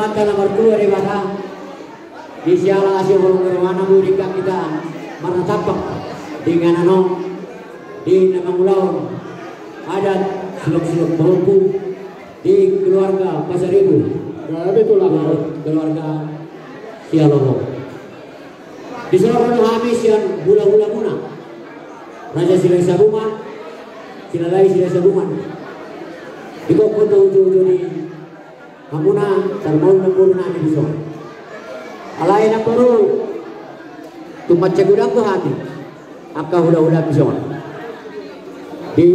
mata nomor 2 di bata. Di sialang asih berwarna mudik kita marah tapak dengan di nama ulau adat suluk-suluk berumpu di keluarga Pasar Ibu. Itulah keluarga Sialomo. Di seluruh Hamis yang bula-bula muna. Raja Silai Sabungan, Silalai Silai Sabungan. Di kota ujung-ujung di Hamuna, Sarmon Nempur Nami di sana. Alai nak baru tumat cegudang tuh hati. Akka udah di sana. Di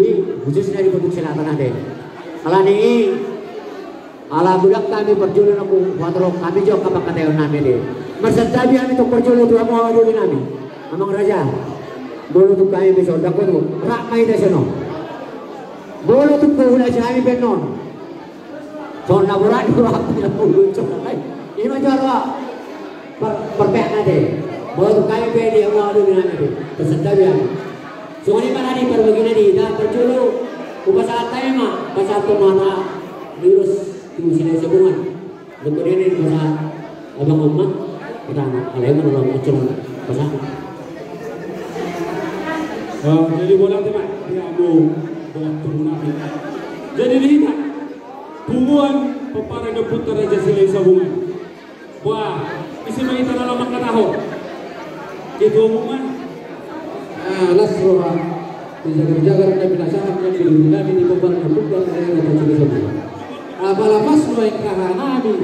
khususnya di Kutub Selatan ada. Alani ala budak kami perjulian aku watrok kami jauh kapak kata yang nami deh. Maksud kami untuk perjulian itu mau dulu nami. Amang Raja. Bolo tu kami besok dak tu rak mai dah sono. Bolo tu ko hula jami benon. So na burak tu aku nak bolo cok lai. Ini macam apa? Perpek nade. Bolo tu kami be dia mau dulu nami deh. Peserta dia. So ni mana ni perbagi ni dah perjulu upasal tema pasal tu mana virus tu sini sebungan. Betul ini pasal abang Muhammad kita alai mana orang macam pasal. Jadi bola teman, dia mau bola turun nabi. Jadi lihat hubungan peparang deput Raja Silai Sabungan. Wah, isi main tanah lama kataho. Itu hubungan. Lasroha dijaga-jaga dan binasahan yang dilindungi nabi di peparang deput Raja Silai Sabungan. Apalapas noeng kahanabi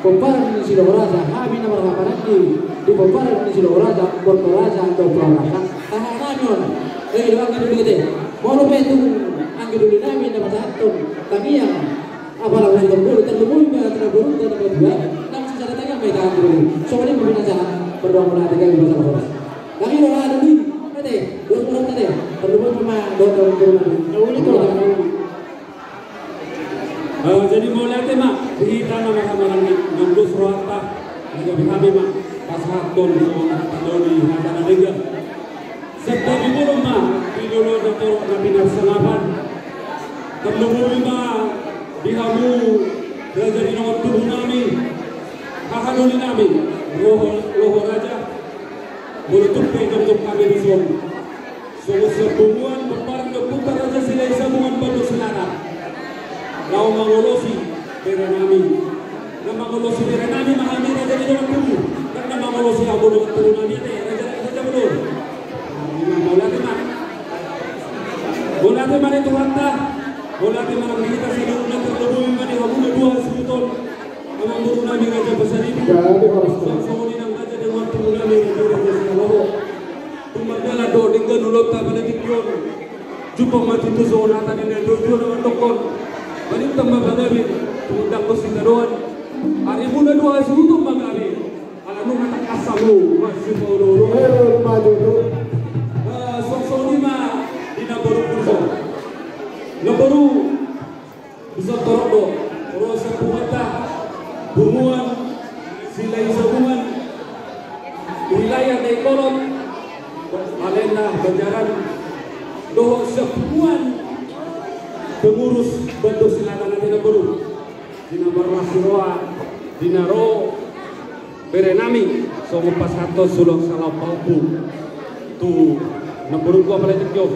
peparang di Sidoraja, nabi nama raparaki di peparang di Sidoraja, Bortoraja atau Pelawakan. Kahanabi doang dulu gitu. Mau betul angin dulu nabi dapat satu. Kami yang apalah sudah terburu dan berdua. Namun secara tengah mereka dulu. Soalnya membina cara berdoa mulai tiga bersama. Kami doa dulu. Nanti dua orang tadi. Terburu memang doa nabi. Ini tuh. Jadi mulai tema kita nama ini ngurus rohata. Juga kami mak pashaton soal doni hadapan tiga. Serta di rumah di dulu doktor Nabi Narsalaban terlebih di hamu raja di nomor 7 nami kahanuli nami loho raja menutup untuk kami di sana semua sebunguan peparang deputar Raja Silai Sabungan Batu Selatan lau mangolosi pera nami nama mangolosi pera nami mahami raja di nomor 7 karena mangolosi abu turun nami raja betul. Bola teman itu hanta, bola teman kita sedang terlebih mani wabuh dua sebuton, amang turun nabi raja besar ini. Sama ni nang raja dengan turun nabi raja Sialomo. Tumandala do dengan ulot tak pada tikion. Jumpa mati tu zona tadi ni do dengan doktor. Balik tambah bagabi, tumundak ko sinaruan. Hari mula dua sebuton bagabi. Alam mo tak kasalu masih mau maju tu. Sonima di nabaru pulso, nabaru bisa torok terus sepuluh hubungan Silai Sabungan wilayah Nekolot Alena Banjaran doh sepuluhan pengurus Batu Selatan di nabaru di nabar Rasiroa di Naro Berenami somo pasato sulok salah paupu tu nabaru ko pala tikyo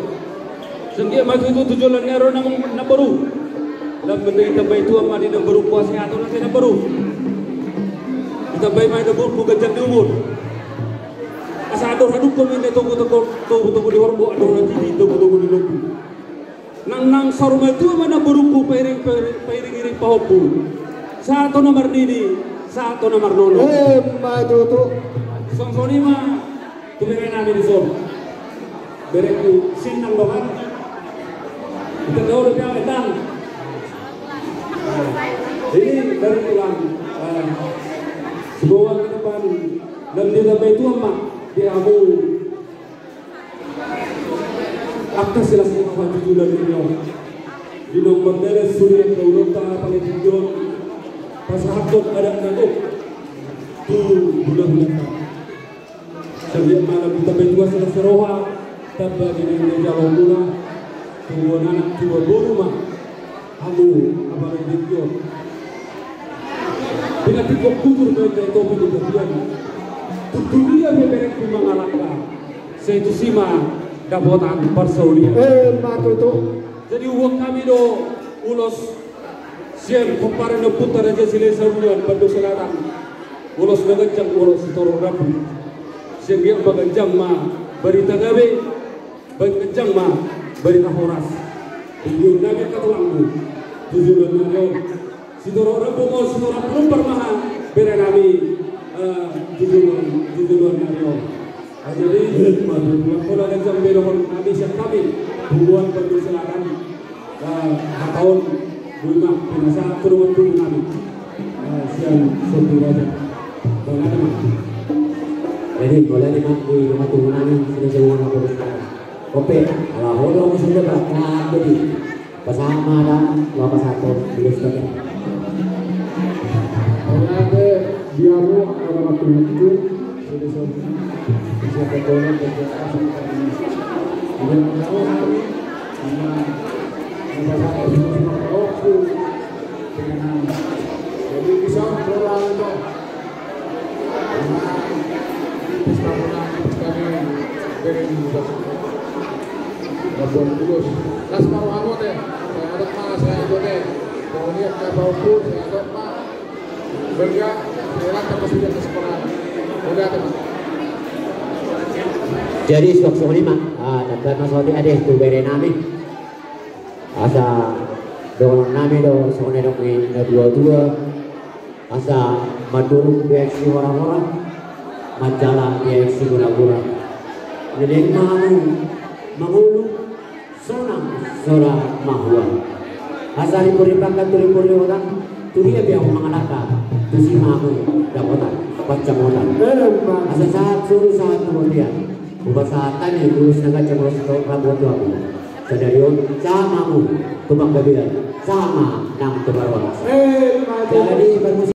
sengge maju itu tujuan ngaro nang nabaru lam benda tambay tu ama di nabaru ko sa ato natin nabaru tambay may nabaru ko gajang di umur asado haduk ko min tunggu di warbo ado na tidi tunggu di lubu nang sarumay tu ama nabaru ko pairing iring pahopu sa ato nomor dini sa ato nomor nono maju tu songsoni ma tumira namin di son bereku sinang bahan kita tahu lebih awal ini dari pulang sebuah ke depan dan di dalam itu ama dia abu akta silas mengapa tujuh dari dia di nomor dari Surya Kaulota paling tujuh pasahatot ada nanguk tu bulan-bulan sebelum malam kita berdua selesai roha tabba dengan jauh mula tuan anak tua rumah kamu apa yang Pinatiko kutur dari topi di bagian. Dunia beberek mengalahkan. Saya itu sima dapotan persaulian. Jadi uang kami do ulos siang kemarin putar aja sila sabuan Bandung Selatan. Ulos nagajang ulos toro rabu. Siang yang bagajang ma berita gawe, bagajang ma berita horas. Yun nabi katulangmu tujuan nanyo. Si toro rabu mo si toro belum permaha berenami tujuan nanyo. Jadi kalau ada jam belohon kami siap kami hubungan Bandung Selatan tahun 5 penasa turun kami siang satu aja boleh ada mak jadi boleh nih mak di rumah turunan sudah jauh nggak boleh kopi kalau hodong sudah berangkat jadi bersama dan bapak satu belum sudah ada diamu ada waktu itu sudah siapa boleh bergerak dan tahu kami sama jadi bisa berlalu itu kami dari Labuan Tulus las mau aku deh saya ada mas saya itu deh kalau lihat kayak bau pun saya ada mas bergerak saya akan sudah ke sekolah udah teman. Jadi sok-sok ini mak dapat masuk ada tu berenami asa doang nami do sone dong ini dua asa maduruk reaksi orang-orang majalah reaksi gura-gura jadi mangulu sonang sora mahua asa ripuri-pangkat turipuri orang turia biang mengalahkan tu si mamu dapotan pacamotan asa saat suruh saat kemudian bahasa tani terus naga cemurus rambut aku sadarion sama mu tubang gabilan sama nang tebarwaras jadi bermusik